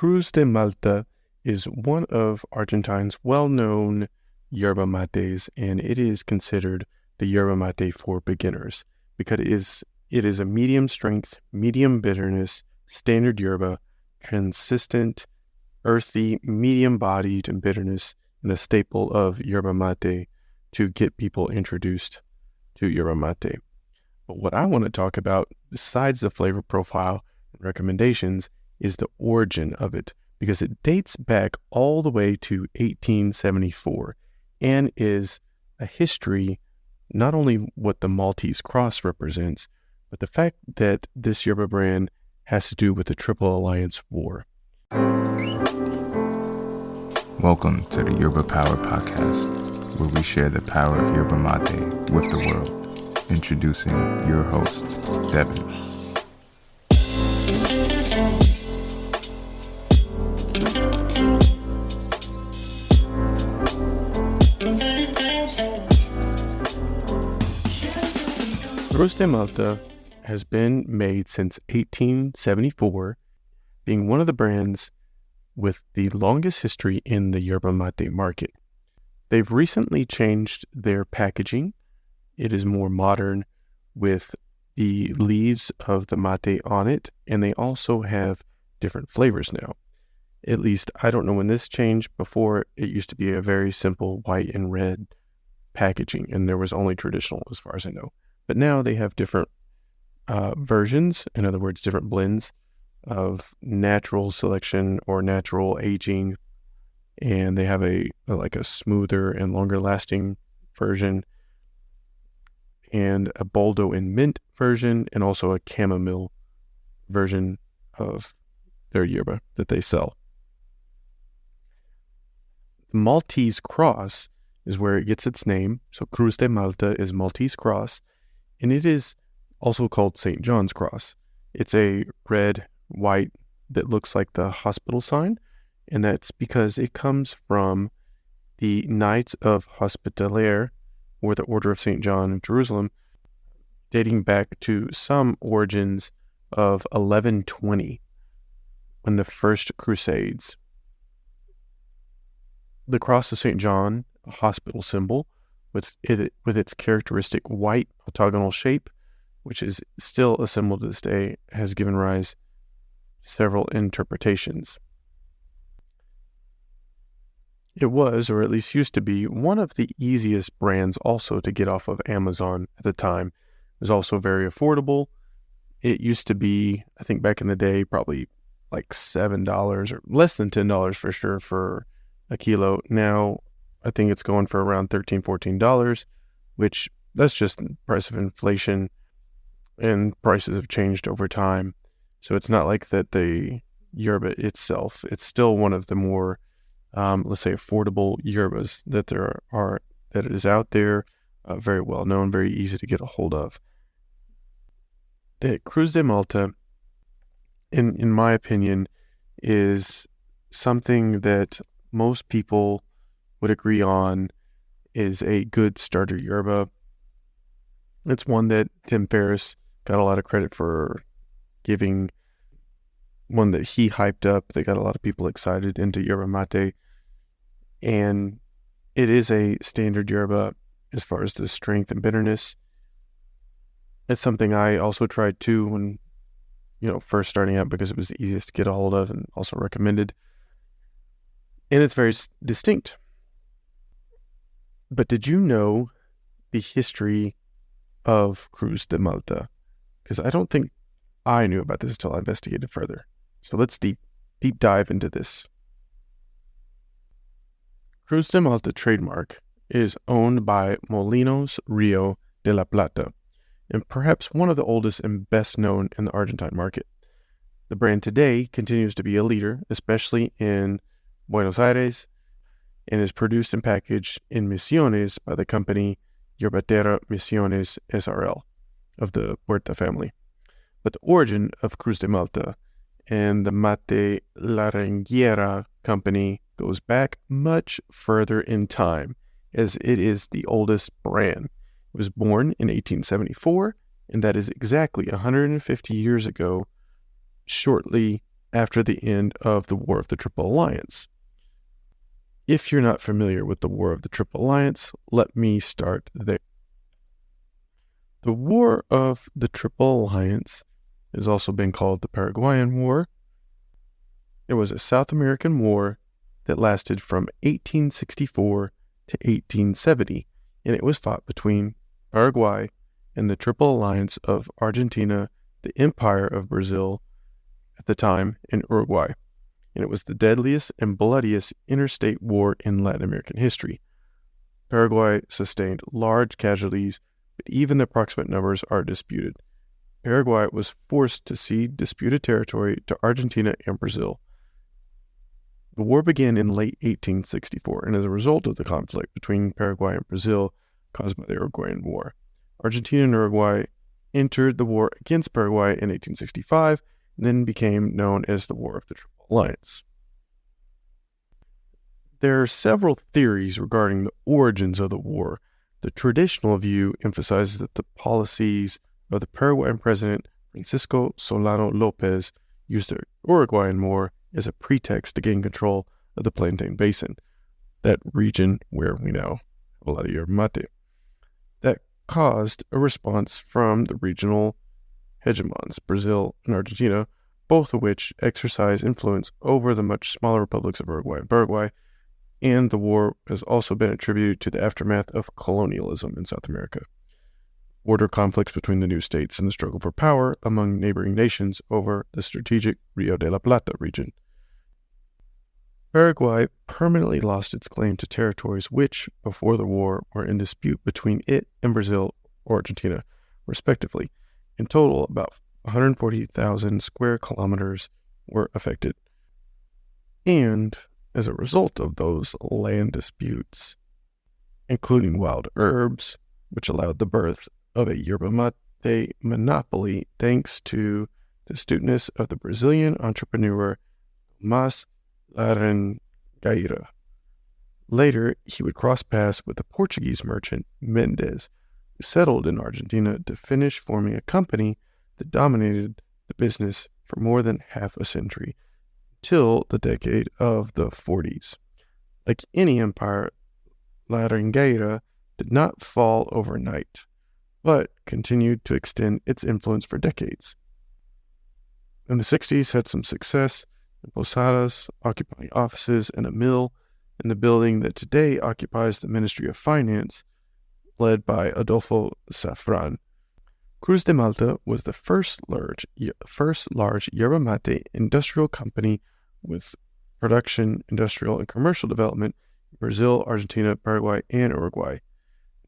Cruz de Malta is one of Argentine's well-known yerba mates, and it is considered the yerba mate for beginners because it is a medium strength, medium bitterness, standard yerba, consistent, earthy, medium bodied and bitterness, and a staple of yerba mate to get people introduced to yerba mate. But what I want to talk about, besides the flavor profile and recommendations, is the origin of it, because it dates back all the way to 1874 and is a history, not only what the Maltese cross represents, but the fact that this yerba brand has to do with the Triple Alliance War. Welcome to the Yerba Power Podcast, where we share the power of yerba mate with the world. Introducing your host, Devin. Cruz de Malta has been made since 1874, being one of the brands with the longest history in the yerba mate market. They've recently changed their packaging. It is more modern with the leaves of the mate on it, and they also have different flavors now. At least, I don't know when this changed. Before, it used to be a very simple white and red packaging, and there was only traditional as far as I know. But now they have different versions, in other words, different blends of natural selection or natural aging, and they have a smoother and longer lasting version, and a Boldo and mint version, and also a chamomile version of their yerba that they sell. The Maltese cross is where it gets its name. So Cruz de Malta is Maltese cross, and it is also called St. John's cross. It's a red, white that looks like the hospital sign, and that's because it comes from the Knights of Hospitalier, or the Order of St. John of Jerusalem, dating back to some origins of 1120, when the First Crusades. The cross of St. John, a hospital symbol, with its characteristic white octagonal shape, which is still a symbol to this day, has given rise to several interpretations. It was, or at least used to be, one of the easiest brands also to get off of Amazon at the time. It was also very affordable. It used to be, I think back in the day, probably like $7 or less than $10 for sure for a kilo. Now, I think it's going for around $13, $14, which that's just the price of inflation, and prices have changed over time. So it's not like that the yerba itself, it's still one of the more, let's say, affordable yerbas that that is out there, very well known, very easy to get a hold of. The Cruz de Malta, in my opinion, is something that most people would agree on is a good starter yerba. It's one that Tim Ferriss got a lot of credit for giving, one that he hyped up that got a lot of people excited into yerba mate. And it is a standard yerba as far as the strength and bitterness. It's something I also tried too when, first starting out, because it was the easiest to get a hold of and also recommended. And it's very distinct. But did you know the history of Cruz de Malta? Because I don't think I knew about this until I investigated further. So let's deep dive into this. Cruz de Malta trademark is owned by Molinos Rio de la Plata, and perhaps one of the oldest and best known in the Argentine market. The brand today continues to be a leader, especially in Buenos Aires, and is produced and packaged in Misiones by the company Yerbatera Misiones SRL of the Huerta family. But the origin of Cruz de Malta and the Mate Laranjera company goes back much further in time, as it is the oldest brand. It was born in 1874, and that is exactly 150 years ago, shortly after the end of the War of the Triple Alliance. If you're not familiar with the War of the Triple Alliance, let me start there. The War of the Triple Alliance has also been called the Paraguayan War. It was a South American war that lasted from 1864 to 1870, and it was fought between Paraguay and the Triple Alliance of Argentina, the Empire of Brazil at the time, and Uruguay. And it was the deadliest and bloodiest interstate war in Latin American history. Paraguay sustained large casualties, but even the approximate numbers are disputed. Paraguay was forced to cede disputed territory to Argentina and Brazil. The war began in late 1864, and as a result of the conflict between Paraguay and Brazil caused by the Uruguayan War, Argentina and Uruguay entered the war against Paraguay in 1865, and then became known as the War of the Triple Alliance. There are several theories regarding the origins of the war. The traditional view emphasizes that the policies of the Paraguayan president Francisco Solano Lopez used the Uruguayan War as a pretext to gain control of the Plantain Basin, that region where we now have a lot of yerba mate. That caused a response from the regional hegemons, Brazil and Argentina, both of which exercise influence over the much smaller republics of Uruguay and Paraguay, and the war has also been attributed to the aftermath of colonialism in South America. Border conflicts between the new states and the struggle for power among neighboring nations over the strategic Rio de la Plata region. Paraguay permanently lost its claim to territories which, before the war, were in dispute between it and Brazil or Argentina, respectively. In total, about 140,000 square kilometers were affected. And as a result of those land disputes, including wild herbs, which allowed the birth of a yerba mate monopoly thanks to the astuteness of the Brazilian entrepreneur Mas Laranjeira. Later, he would cross paths with the Portuguese merchant Mendes, who settled in Argentina to finish forming a company that dominated the business for more than half a century, till the decade of the 40s. Like any empire, Laranjeira did not fall overnight, but continued to extend its influence for decades. In the 60s, had some success in Posadas, occupying offices and a mill in the building that today occupies the Ministry of Finance, led by Adolfo Safran. Cruz de Malta was the first large yerba mate industrial company with production, industrial, and commercial development in Brazil, Argentina, Paraguay, and Uruguay.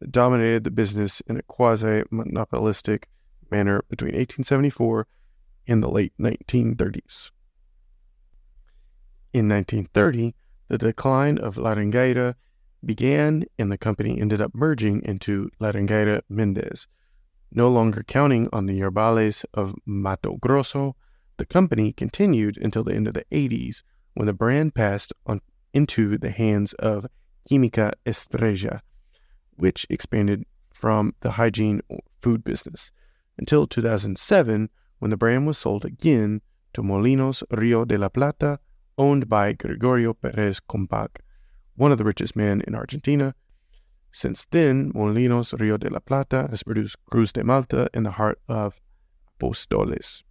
It dominated the business in a quasi-monopolistic manner between 1874 and the late 1930s. In 1930, the decline of Laranjeira began and the company ended up merging into Laranjeira Mendes. No longer counting on the yerbales of Mato Grosso, the company continued until the end of the 80s when the brand passed into the hands of Química Estrella, which expanded from the hygiene food business, until 2007 when the brand was sold again to Molinos Rio de la Plata, owned by Gregorio Perez Compag, one of the richest men in Argentina. Since then, Molinos Rio de la Plata has produced Cruz de Malta in the heart of Apóstoles.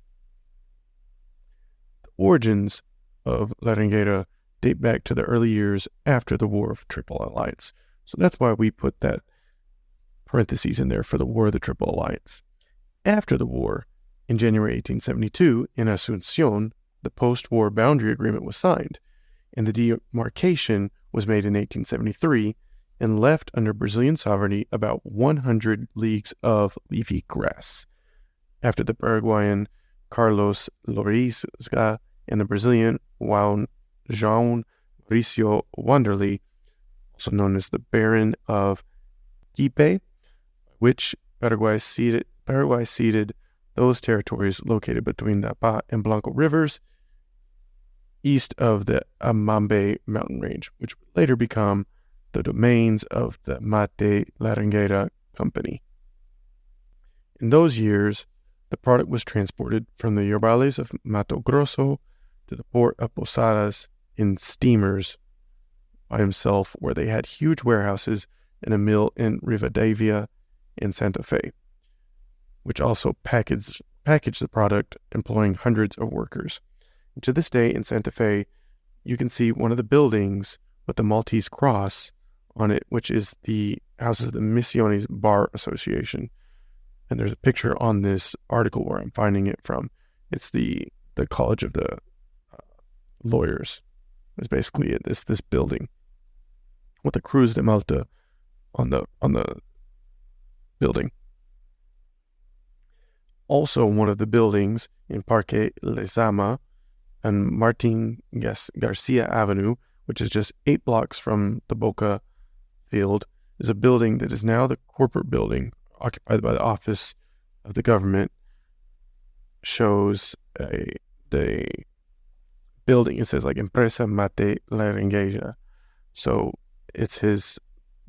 The origins of Laranjeira date back to the early years after the War of Triple Alliance. So that's why we put that parentheses in there for the War of the Triple Alliance. After the war, in January 1872, in Asunción, the post-war boundary agreement was signed, and the demarcation was made in 1873 and left under Brazilian sovereignty about 100 leagues of leafy grass. After the Paraguayan Carlos Louritzka and the Brazilian João Mauricio Wanderley, also known as the Baron of Iquipe, which Paraguay ceded those territories located between the Pa and Blanco rivers, east of the Amambe mountain range, which would later become the domains of the Mate Laranjeira Company. In those years, the product was transported from the yerbales of Mato Grosso to the port of Posadas in steamers by himself, where they had huge warehouses and a mill in Rivadavia and Santa Fe, which also packaged the product, employing hundreds of workers. And to this day in Santa Fe, you can see one of the buildings with the Maltese cross on it, which is the houses of the Misiones Bar Association. And there's a picture on this article where I'm finding it from. It's the College of the Lawyers. It's basically this building with the Cruz de Malta on the building. Also, one of the buildings in Parque Lezama and Martin Garcia Avenue, which is just 8 blocks from the Boca field, is a building that is now the corporate building occupied by the office of the government. Shows the building. It says like Empresa Mate Laranjeira. So it's his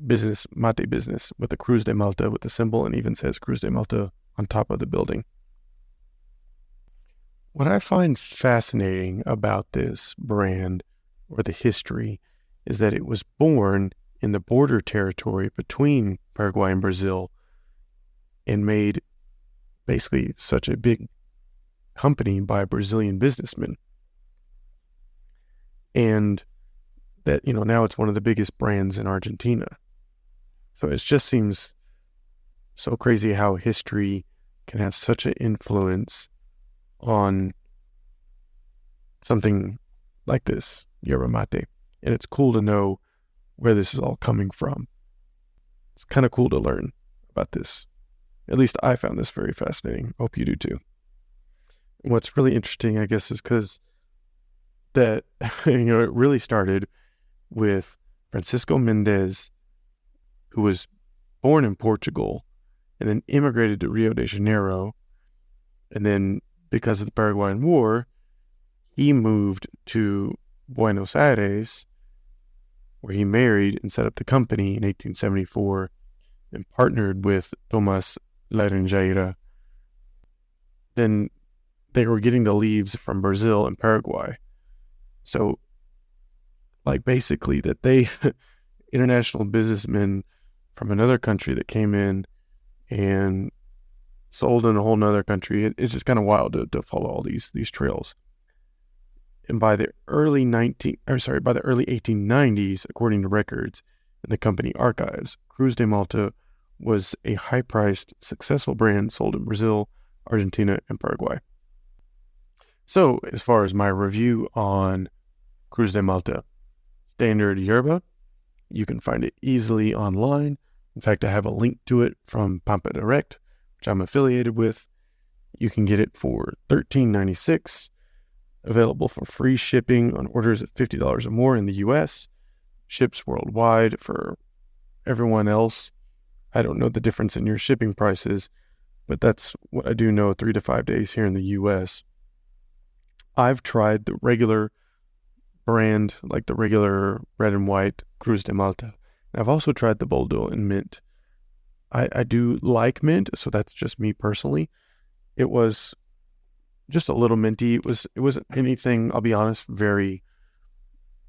business, Mate business, with the Cruz de Malta with the symbol, and even says Cruz de Malta on top of the building. What I find fascinating about this brand, or the history, is that it was born in the border territory between Paraguay and Brazil and made basically such a big company by Brazilian businessmen. And that, now it's one of the biggest brands in Argentina. So it just seems so crazy how history can have such an influence on something like this, yerba mate. And it's cool to know where this is all coming from. It's kind of cool to learn about this. At least I found this very fascinating. Hope you do too. What's really interesting, I guess, is because that, it really started with Francisco Mendez, who was born in Portugal and then immigrated to Rio de Janeiro. And then because of the Paraguayan War, he moved to Buenos Aires, where he married and set up the company in 1874 and partnered with Tomás Laranjeira. Then they were getting the leaves from Brazil and Paraguay. So, basically that they, international businessmen from another country that came in and sold in a whole nother country. It's just kind of wild to follow all these trails. And by the early 1890s, according to records in the company archives, Cruz de Malta was a high-priced, successful brand sold in Brazil, Argentina, and Paraguay. So, as far as my review on Cruz de Malta Standard Yerba, you can find it easily online. In fact, I have a link to it from Pampa Direct, which I'm affiliated with. You can get it for $13.96, available for free shipping on orders of $50 or more in the U.S., ships worldwide for everyone else. I don't know the difference in your shipping prices, but that's what I do know, 3 to 5 days here in the U.S. I've tried the regular brand, like the regular red and white Cruz de Malta. And I've also tried the Boldo and mint. I do like mint, so that's just me personally. It was just a little minty. It wasn't anything, I'll be honest, very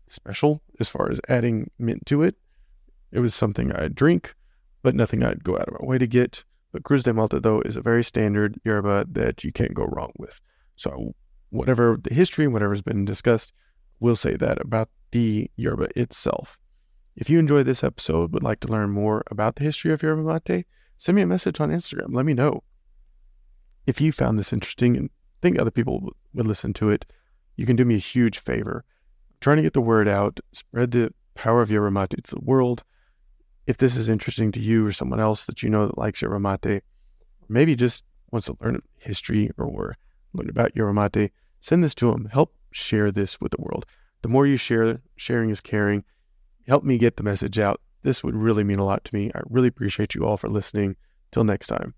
special as far as adding mint to it. It was something I'd drink, but nothing I'd go out of my way to get. But Cruz de Malta, though, is a very standard yerba that you can't go wrong with. So whatever the history, whatever's been discussed, we'll say that about the yerba itself. If you enjoyed this episode, would like to learn more about the history of yerba mate, send me a message on Instagram. Let me know. If you found this interesting and think other people would listen to it, you can do me a huge favor. I'm trying to get the word out, spread the power of yerba mate to the world. If this is interesting to you or someone else that you know that likes yerba mate, or maybe just wants to learn history or learn about yerba mate, send this to them. Help share this with the world. The more you share, sharing is caring. Help me get the message out. This would really mean a lot to me. I really appreciate you all for listening. Till next time.